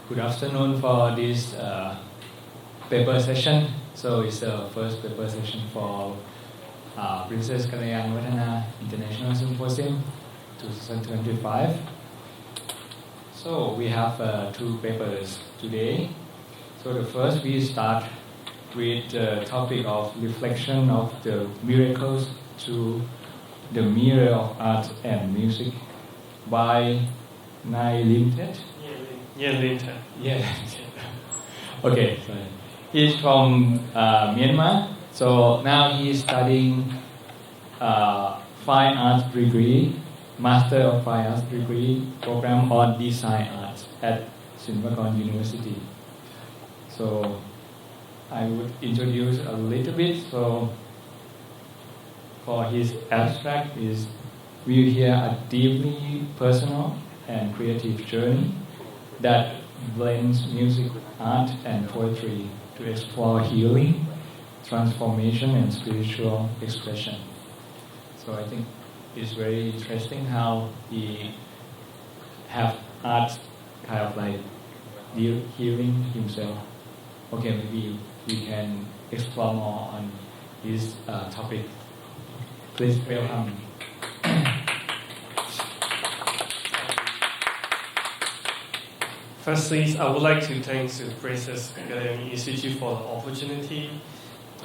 Good afternoon for this paper session. So it's the first paper session for Princess Kalayan Watana International Symposium 2025. So we have two papers today. So the first we start with the topic of reflection of the miracles to the mirror of art and music by Nyan Lin Htet. Nyan Lin Htet. Yeah. Okay. Sorry. He's from Myanmar. So now he is studying Fine Arts degree, Master of Fine Arts degree program on Design Arts at Silpakorn University. So I would introduce a little bit. So for his abstract is we hear a deeply personal and creative journey that blends music, art, and poetry to explore healing, transformation, and spiritual expression. So I think it's very interesting how he have art kind of like healing himself. Okay, maybe we can explore more on this topic. Please welcome. Firstly, I would like to thank the Princess Kalayan Institute for the opportunity.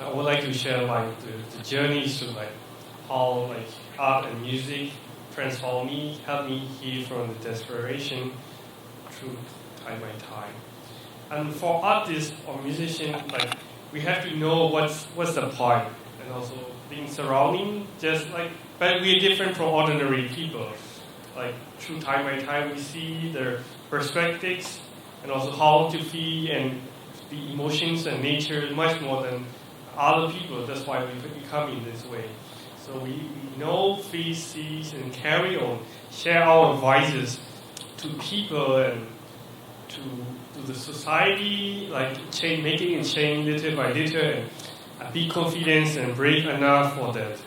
I would like to share the journey to how art and music transform me, help me heal from the desperation through time by time. And for artists or musicians, we have to know what's the point, and also being surrounding but we are different from ordinary people. Through time by time, we see their perspectives and also how to feel and the emotions and nature much more than other people. That's why we come in this way. So we know, feel, see, and carry on, share our advices to people and to the society, making a change little by little, and be confident and brave enough for that.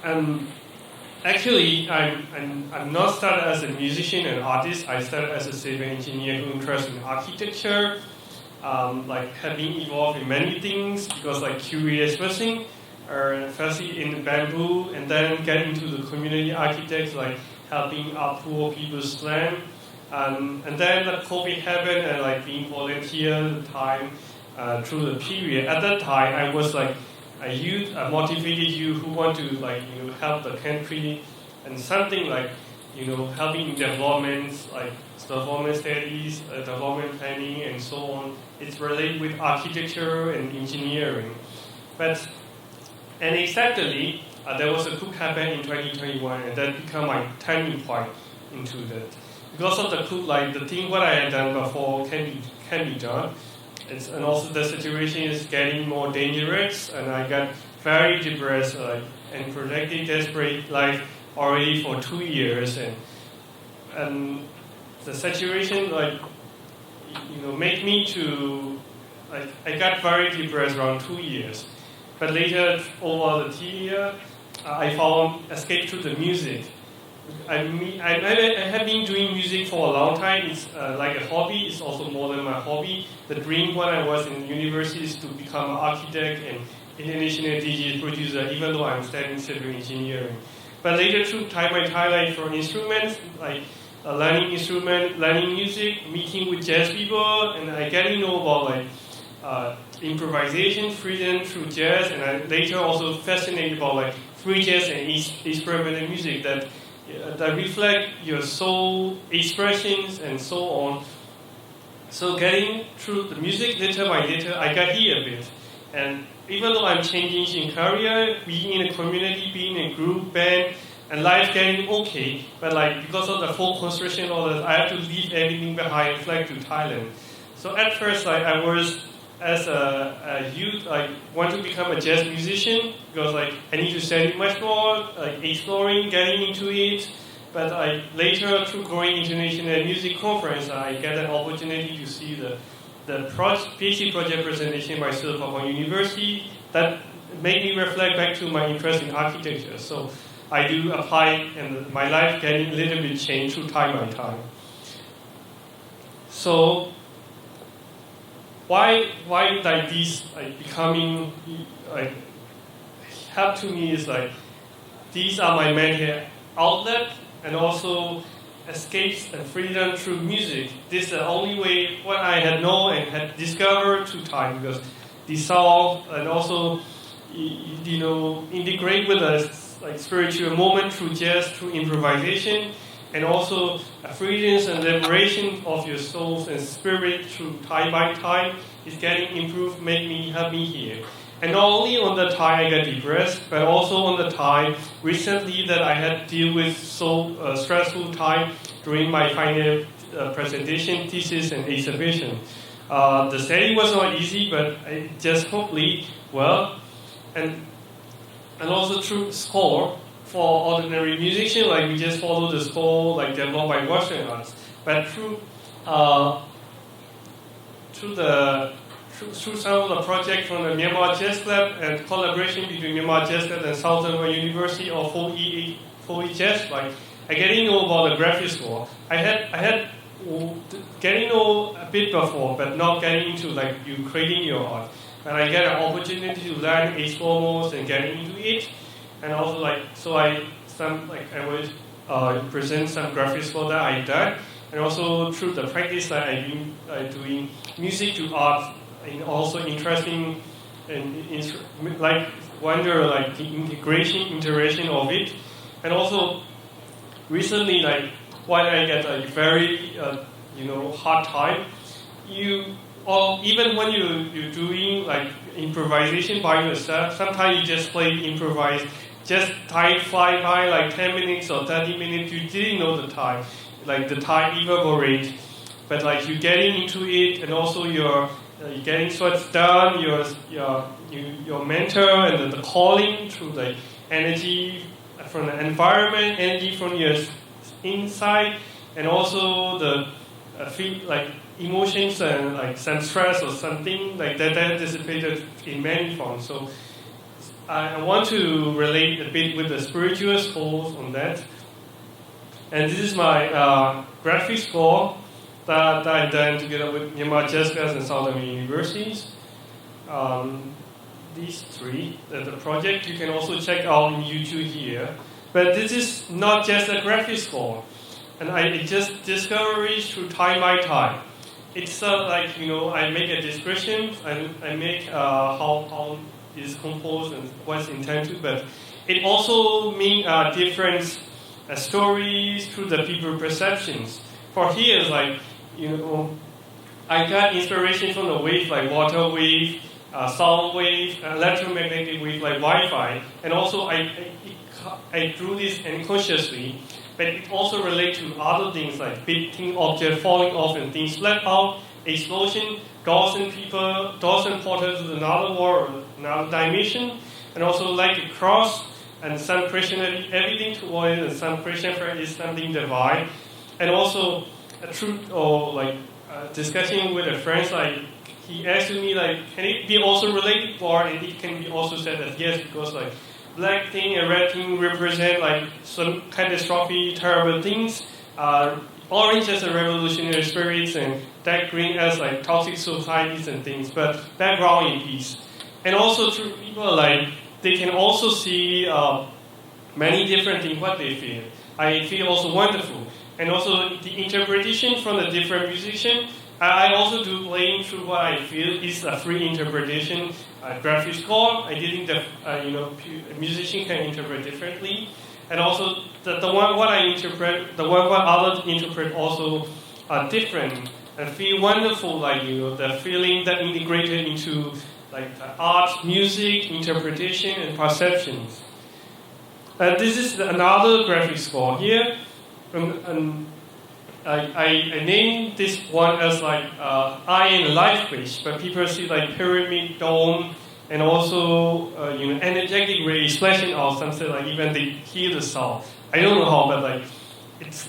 And actually, I'm not started as a musician and artist. I started as a civil engineer who interested in architecture. Have been involved in many things because curious person, firstly in bamboo, and then get into the community architects, helping out poor people's land. And then the COVID happened, and being volunteer at the time through the period. At that time, I was a youth, a motivated youth who want to help the country, and something helping in developments, development studies, development planning, and so on. It's related with architecture and engineering. And exactly, there was a coup happen in 2021, and that became my turning point into that. Because of the coup, the thing what I had done before can be done. And also the situation is getting more dangerous, and I got very depressed and projected desperate life already for 2 years, and the situation make me to I got very depressed around 2 years, but later over the year I found escape through the music. I have been doing music for a long time. It's like a hobby. It's also more than my hobby. The dream when I was in university is to become an architect and international DJ producer, even though I'm studying civil engineering. But later through time by time, for instruments, learning instrument, learning music, meeting with jazz people, and I get to know about improvisation, freedom through jazz, and I later also fascinated about free jazz and experimental music that reflect your soul expressions and so on. So getting through the music little by little, I got here a bit. And even though I'm changing in career, being in a community, being in a group band, and life getting okay, but because of the full construction, all that, I have to leave everything behind and fly to Thailand. So at first, I was as a youth, want to become a jazz musician because I need to study much more, exploring, getting into it. But later, through growing international music conference, I get an opportunity to see the PhD project presentation by Silpakorn University that made me reflect back to my interest in architecture. So I do apply, and my life getting a little bit changed through time by time. So why like these like becoming like help to me is like these are my mental outlet and also escapes and freedom through music. This is the only way what I had known and had discovered through time, because dissolve and also integrate with us like spiritual moment through jazz, through improvisation, and also a freedom and liberation of your souls and spirit through time by time is getting improved, help me here. And not only on the time I got depressed, but also on the time recently that I had to deal with so stressful time during my final presentation, thesis, and exhibition. The study was not easy, but I just hopefully well, and also through score for ordinary musician, like we just follow the score like developed by Western arts, but through some of the project from the Myanmar Jazz Lab and collaboration between Myanmar Jazz Lab and Silpakorn University or 4E Jazz, like I getting to know about the graphic score. I had getting to know a bit before, but not getting into like you creating your art. And I get an opportunity to learn, explore more, and get into it. And also I will present some graphic score that I done, and also through the practice that I've been doing music to art. And also interesting and like wonder like the integration of it, and also recently like when I get a very hard time, even when you're doing like improvisation by yourself, sometimes you just play improvise, just time fly by like 10 minutes or 30 minutes, you didn't know the time, like the time evaporates, but like you're getting into it, and also you're getting sweats down, your mentor and the calling through the energy from the environment, energy from your inside, and also the feel like emotions and like some stress or something like that dissipated in many forms. So I want to relate a bit with the spiritual schools on that. And this is my graphic score that I've done together with Myanmar Jazz Lab and Silpakorn Universities. These three, the project you can also check out on YouTube here. But this is not just a graphic score, and I just discovered it through time by time. It's like I make a description, I make how it is composed and what's intended, but it also means different stories through the people perceptions. For here, it's like I got inspiration from the wave like water wave, sound wave, electromagnetic wave like Wi-Fi, and also I drew this unconsciously, but it also relates to other things like big thing object falling off and things flat out, explosion, doors and people, doors and portals to another world, another dimension, and also like a cross and some Christian everything toward it, and some Christian is something divine, and also a truth or like discussion with a friend, like he asked me like, can it be also related for, and it can be also said that yes, because like black thing and red thing represent like some catastrophe, terrible things. Orange as a revolutionary spirits, and dark green as like toxic societies and things. But background in peace, and also through people like they can also see many different things what they feel. I feel also wonderful. And also the interpretation from the different musicians. I also do playing through what I feel is a free interpretation, graphic score. I didn't, a musician can interpret differently. And also the one what I interpret, the one what others interpret also are different and feel wonderful, like the feeling that integrated into like the art, music, interpretation, and perceptions. This is another graphic score here. And I named this one as like iron life bridge, but people see like pyramid, dome, and also energetic ray splashing out something like even they hear the sound. I don't know how, but like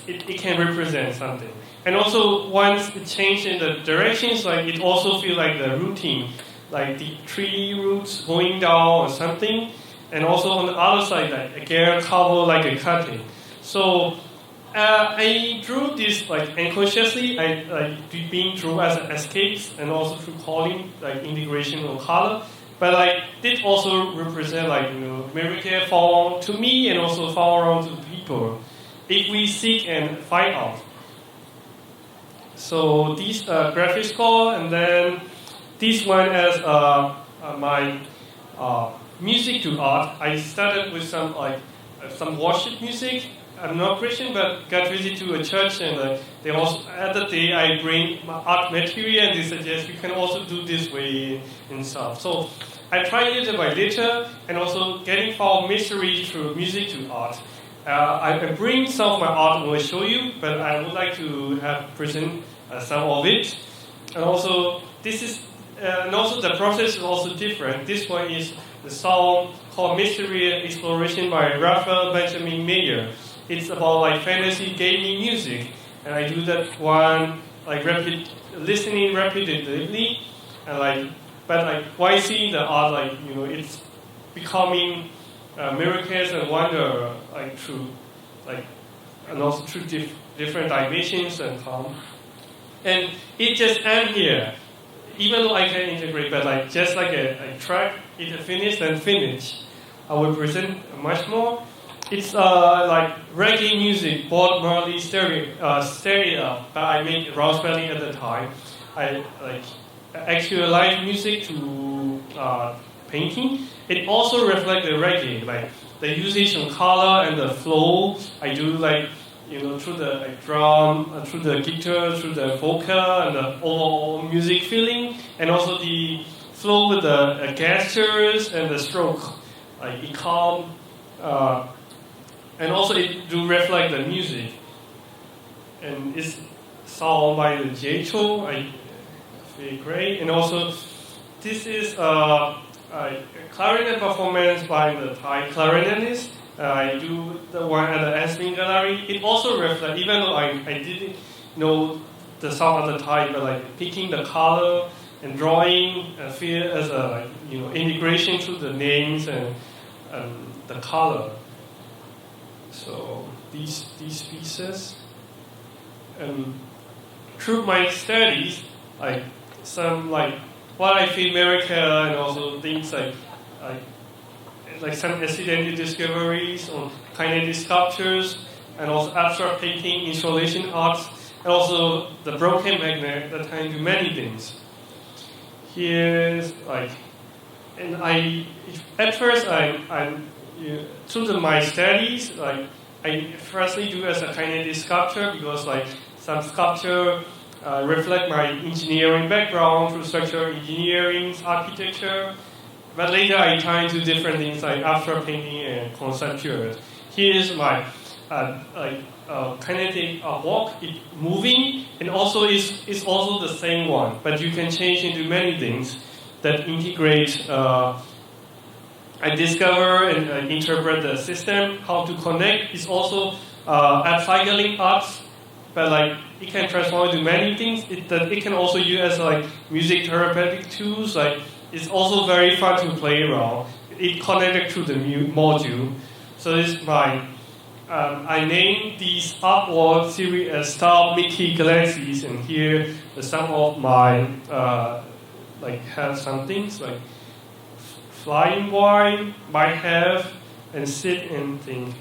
it can represent something. And also once it changes in the directions, like it also feel like the routine, like the tree roots going down or something. And also on the other side, like a gear cover like a cutting. So I drew this like unconsciously. I being drew as an escapes and also through calling like integration of color. But like this also represent like miracle for to me and also for around to people if we seek and find out. So these graphics score, and then this one as my music to art. I started with some worship music. I'm not Christian, but got visit to a church, and they also at the day I bring my art material, and they suggest you can also do this way and stuff. So I try little by little, and also getting for mystery through music to art. I bring some of my art I will show you, but I would like to have present some of it, and also this is, and also the process is also different. This one is the song called Mystery Exploration by Raphael Benjamin Mayer. It's about like fantasy gaming music, and I do that one like listening repetitively, and while seeing the art, it's becoming miracles and wonder through and also through different dimensions and time. And it just ends here. Even though I can integrate, but just like a track, it finished and finish. I will present much more. It's like reggae music, Bob Marley stereo, but I made raw spelling at the time. I actual live music to painting. It also reflects the reggae, like the usage of color and the flow. I do through the drum, through the guitar, through the vocal, and the overall music feeling, and also the flow with the gestures and the stroke. It calm, and also it do reflect the music. And it's sung by the J-Cho, I feel great. And also, this is a clarinet performance by the Thai clarinetist. I do the one at the Aspen Gallery. It also reflects, even though I didn't know the song at the time, but picking the color and drawing, I feel as a integration through the names and the color. So these pieces, through my studies, some what I feel miracle, and also things like some accidental discoveries on kinetic sculptures, and also abstract painting, installation arts, and also the broken magnet that can do many things. Here's and at first through my studies, I firstly do as a kinetic sculpture because some sculpture reflect my engineering background through structural engineering, architecture. But later I turn into different things like abstract painting and conceptual. Here is my kinetic walk, it moving, and also it's also the same one, but you can change into many things that integrate. I discover and interpret the system, how to connect. It's also upcycling arts, but it can transform into many things. It can also use as music therapeutic tools. It's also very fun to play around. It connected to the module. So this is my. I named these artwork series as Star Mickey Galaxies, and here some of my have some things like flying wine, might have, and sit and think.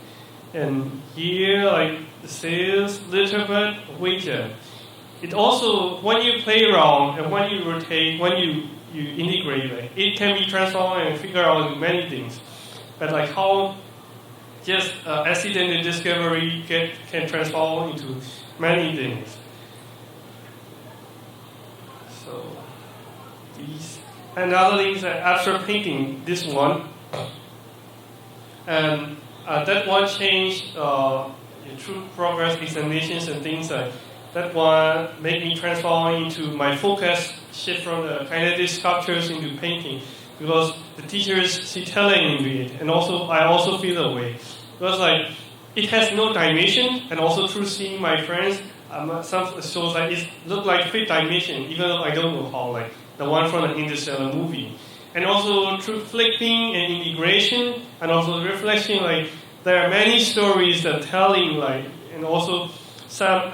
And here the sails, little bit, waiter. It also when you play around and when you rotate, when you integrate, it can be transformed and figure out many things. But how just accidental discovery can transform into many things. So these another thing is abstract painting. This one, and that one changed through progress examinations and things that one made me transform into my focus shift from the kinetic sculptures into painting because the teachers see talent into it, and also I also feel the way because it has no dimension, and also through seeing my friends, some shows it look like fifth dimension, even though I don't know how, the one from the Interstellar movie, and also through flipping and integration, and also reflection, there are many stories that telling and also some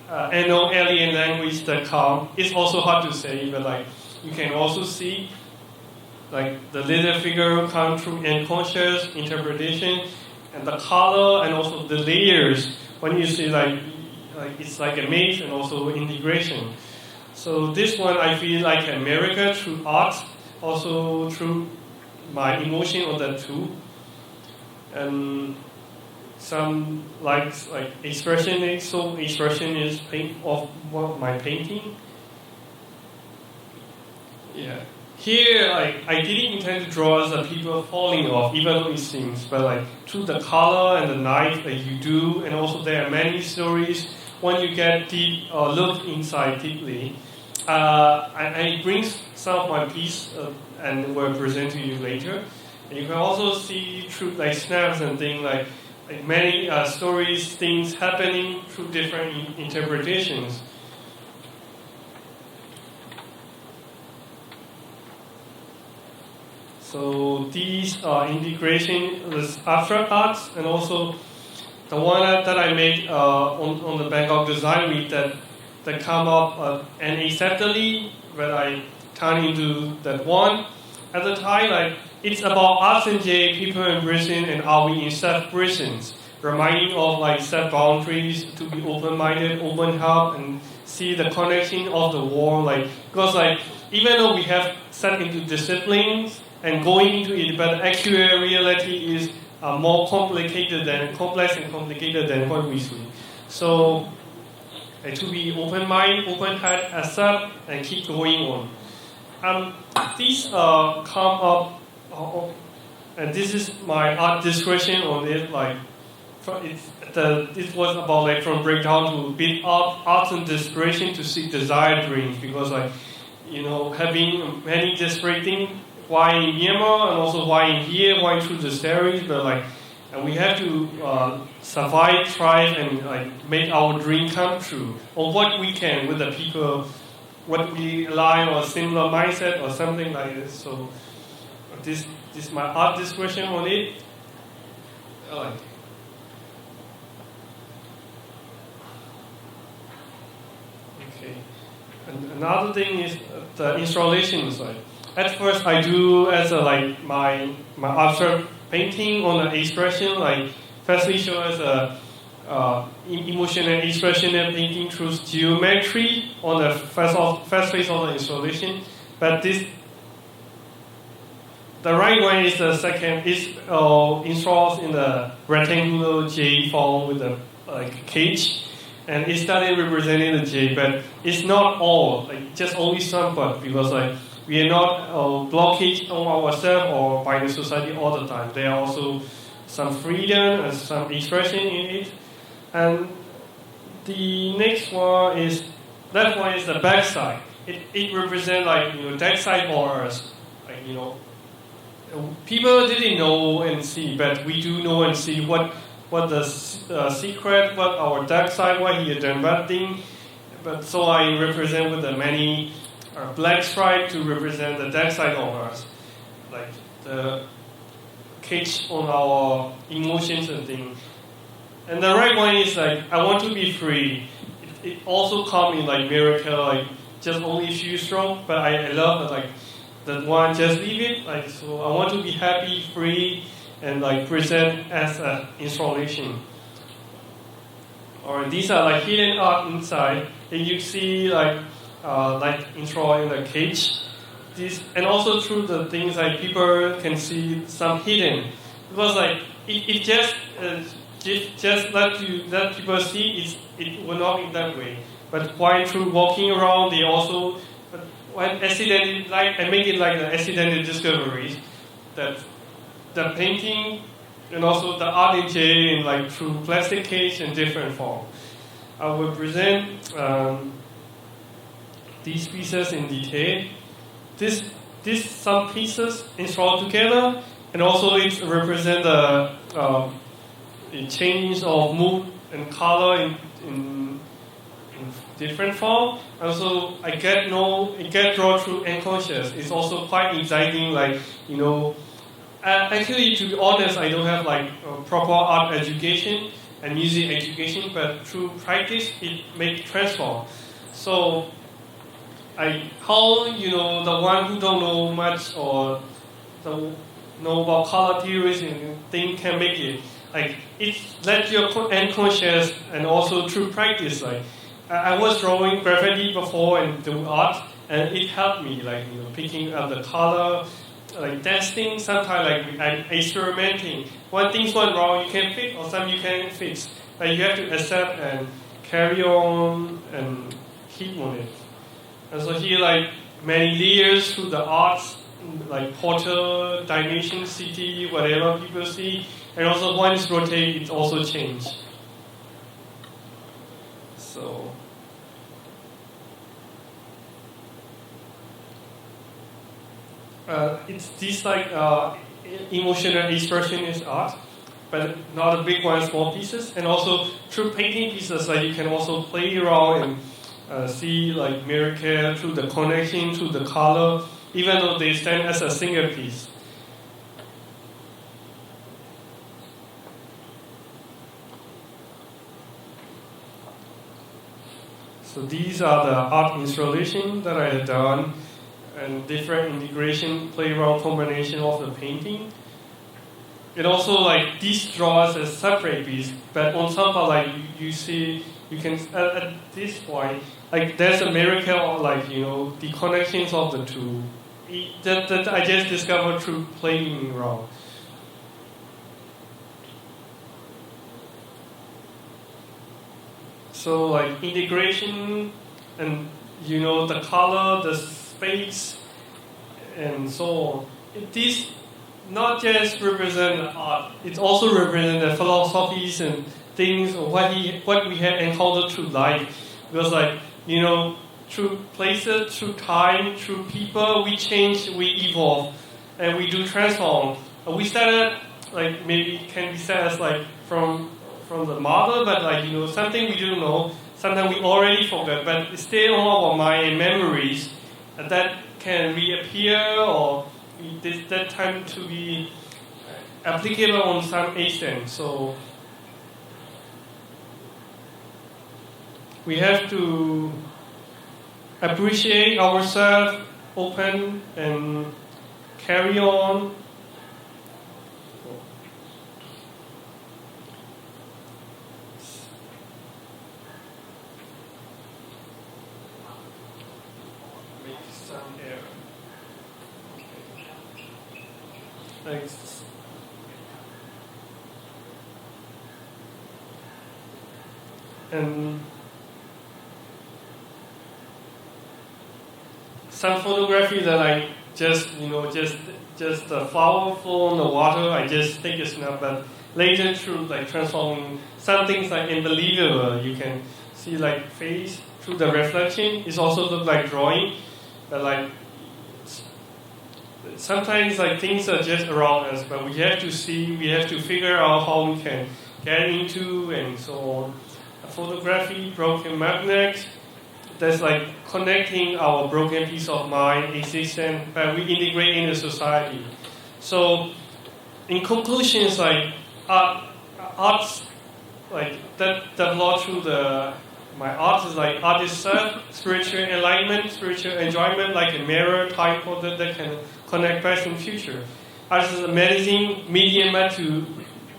unknown alien language that come. It's also hard to say, but like you can also see like the little figure come through unconscious interpretation, and the color and also the layers when you see like it's like a maze and also integration. So this one I feel like a miracle through art, also through my emotion on that too, and some like expressionist, so expressionist paint of my painting. Yeah. Here, I didn't intend to draw the people falling off, even though it seems, but like through the color and the knife that you do, and also there are many stories. When you get deep or look inside deeply, I bring some of my piece and will present to you later. And you can also see through like snaps and things like many stories, things happening through different interpretations. So these are integration with abstract arts, and also the one that I made on the Bangkok Design Week that come up unacceptably, when I turn into that one. At the time, like it's about us and J, people embracing and are we in self-presence, reminding of like set boundaries, to be open-minded, open heart, and see the connection of the world. Like because like even though we have set into disciplines and going into it, but actual reality is more complicated than complex and complicated than what we see. So to be open mind, open heart, accept, and keep going on. These come up, and this is my art description on it. Like, it was about like from breakdown to build up art and desperation to seek desired dreams, because like having many desperate things. Why in Myanmar and also why in here, why through the series, but like, and we have to survive, thrive, and like make our dream come true, or what we can with the people, what we align or similar mindset or something like this. So this is my art description on it. Okay, and another thing is the installation side. At first, I do as a, like my abstract painting on the expression, like firstly show as a emotional expressional painting through geometry on the first phase of the installation. But the right one is the second, is installed in the rectangular J form with the like cage, and it started representing the J, but it's not all, like just only some part, because like we are not blockage on ourselves or by the society all the time. There are also some freedom and some expression in it. And the next one is, that one is the back side. It represents like, dark side for us. Like, people didn't know and see, but we do know and see what the secret, what our dark side, what he had done bad thing. But so I represent with the many black stripe to represent the dark side of us, like the cage on our emotions and things. And the right one is like, I want to be free. It also comes in like miracle, like just only feel strong, but I love it, like that one, just leave it. Like, so I want to be happy, free, and like present as an installation. Or these are like hidden art inside, and you see like install in the cage. This, and also through the things like people can see some hidden, because like it just let people see it will not be that way. But while through walking around, they also when accidentally, like I make it like the accidental discoveries that the painting and also the art in J in like through plastic cage in different form. I will present these pieces in detail. This some pieces installed together, and also it represent the change of mood and color in different form. Also, I get drawn through unconscious. It's also quite exciting, like actually, to be honest, I don't have like a proper art education, and music education, but through practice, it may transform. So, how the one who don't know much or know about color theories and thing can make it. Like it's let your unconscious and also through practice. Like I was drawing graffiti before and do art, and it helped me. Like picking up the color, like testing. Sometimes like I'm experimenting. One thing's went wrong, you can fix, or some you can fix. Like you have to accept and carry on and keep on it. And so here, like many layers through the arts, like portal, dimension, city, whatever people see, and also once rotate, it also change. So, it's this like emotional expressionist art, but not a big one, small pieces, and also through painting pieces, like you can also play around and see like miracle through the connection, through the color, even though they stand as a single piece. So these are the art installations that I have done, and different integration, play around combination of the painting. It also like these draws as separate piece, but on top of like you see, you can at this point, like there's a miracle, like the connections of the two. That I just discovered through playing around. So like integration and the color, the space, and so on. These not just represent art; it also represent the philosophies and things of what we have encountered through life. Because like through places, through time, through people, we change, we evolve, and we do transform. We started like maybe can be said as like from the mother, but like something we don't know. Sometimes we already forgot, but it's still on our mind and memories that can reappear or that time to be applicable on some extent. So we have to appreciate ourselves, open and carry on. Make some error. Okay. Thanks. And some photography that I just the flower fall in the water, I just take a snap, but later through like transforming some things like unbelievable, you can see like face through the reflection. It's also look like drawing, but like sometimes like things are just around us, but we have to see, we have to figure out how we can get into and so on. Photography, broken magnet, that's like connecting our broken piece of mind existence, but we integrate in the society. So, in conclusion, it's like arts, like that developed through my art is like art itself, spiritual enlightenment, spiritual enjoyment, like a mirror type of that can connect past and future. Art is a medicine medium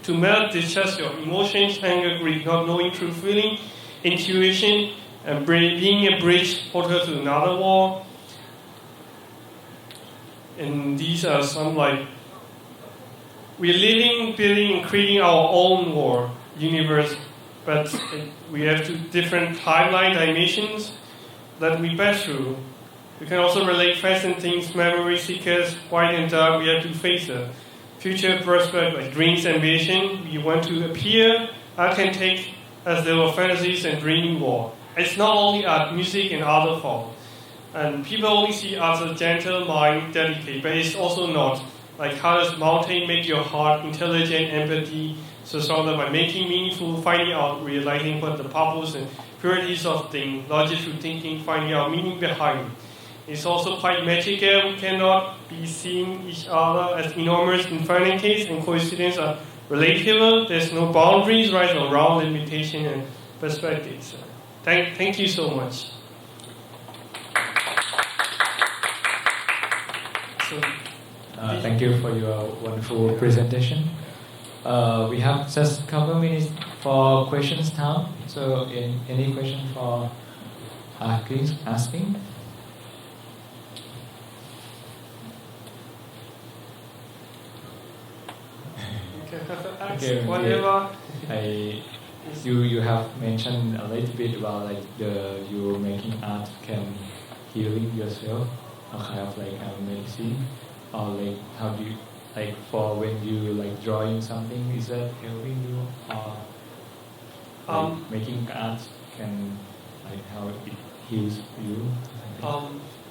to melt, discharge your emotions, anger, grief, not knowing true feeling, intuition, and being a bridge portal to another world. And these are some like we're living, building, and creating our own world, universe, but we have two different timeline dimensions that we pass through. We can also relate present things, memory seekers, white and dark. We have to face it. Future prospect, like dreams and vision, we want to appear. I can take as there were fantasies and dreaming world. It's not only art, music, and other form. And people only see art as a gentle mind, delicate, but it's also not. Like how does mountain make your heart intelligent, empathy, surrounded by making meaningful, finding out, realizing what the purpose and purities of things, logical thinking, finding out meaning behind. It's also quite magical. We cannot be seeing each other as enormous infinities, and coincidence are relatable. There's no boundaries, right or wrong, limitation and perspectives. Thank you so much. Thank you for your wonderful presentation. We have just a couple minutes for questions time. So, any question for asking? Whatever. You have mentioned a little bit about like you making art can healing yourself, or kind of like medicine, or like how do you like for when you like drawing something, is that helping you, or like making art can like how it heals you?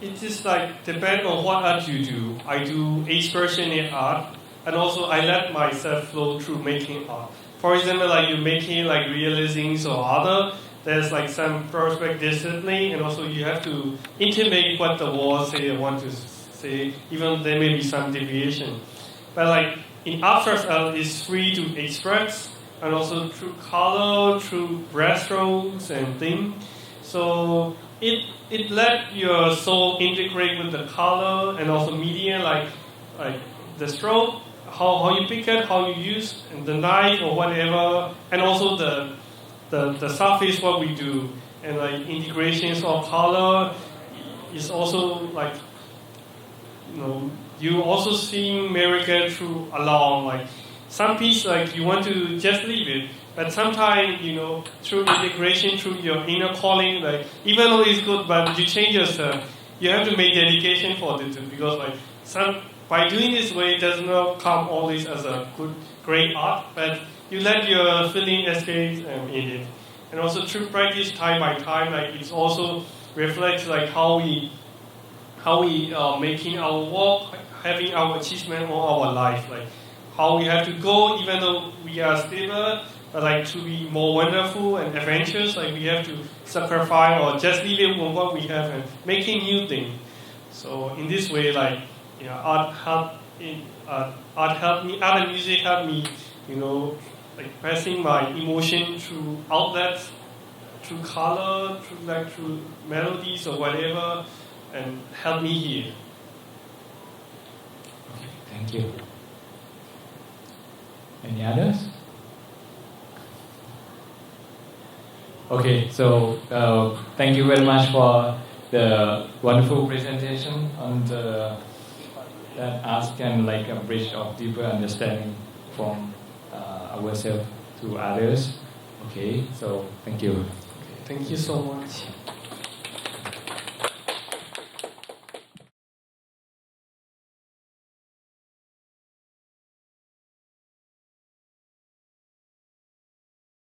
It is like depend on what art you do. I do expressionist art, and also I let myself flow through making art. For example, like you're making like realisms or other, there's like some perfect discipline, and also you have to intimate what the wall say or want to say, even there may be some deviation. But like in abstract art, it's free to express, and also through color, through brushstrokes and things. So it let your soul integrate with the color and also media, like the stroke, how you pick it, how you use and the knife or whatever, and also the surface what we do, and like integrations of color is also like, you know, you also seeing miracle through along, like some piece like you want to just leave it, but sometimes, you know, through integration, through your inner calling, like even though it's good, but you change yourself, you have to make dedication for it, because like by doing this way, it does not come always as a good, great art, but you let your feeling escape in it. And also through practice, time by time, like it also reflects like how we making our work, having our achievement all our life, like how we have to go, even though we are stable, but like to be more wonderful and adventurous, like we have to sacrifice or just leave it on what we have and making new things. So in this way, like, you know, art helped me, art and music helped me, you know, like passing my emotion through outlets, through color, through melodies or whatever, and help me here. Okay, thank you. Any others? Okay, so thank you very much for the wonderful presentation on that art can like a bridge of deeper understanding from ourselves to others. Okay, so thank you. Thank you so much.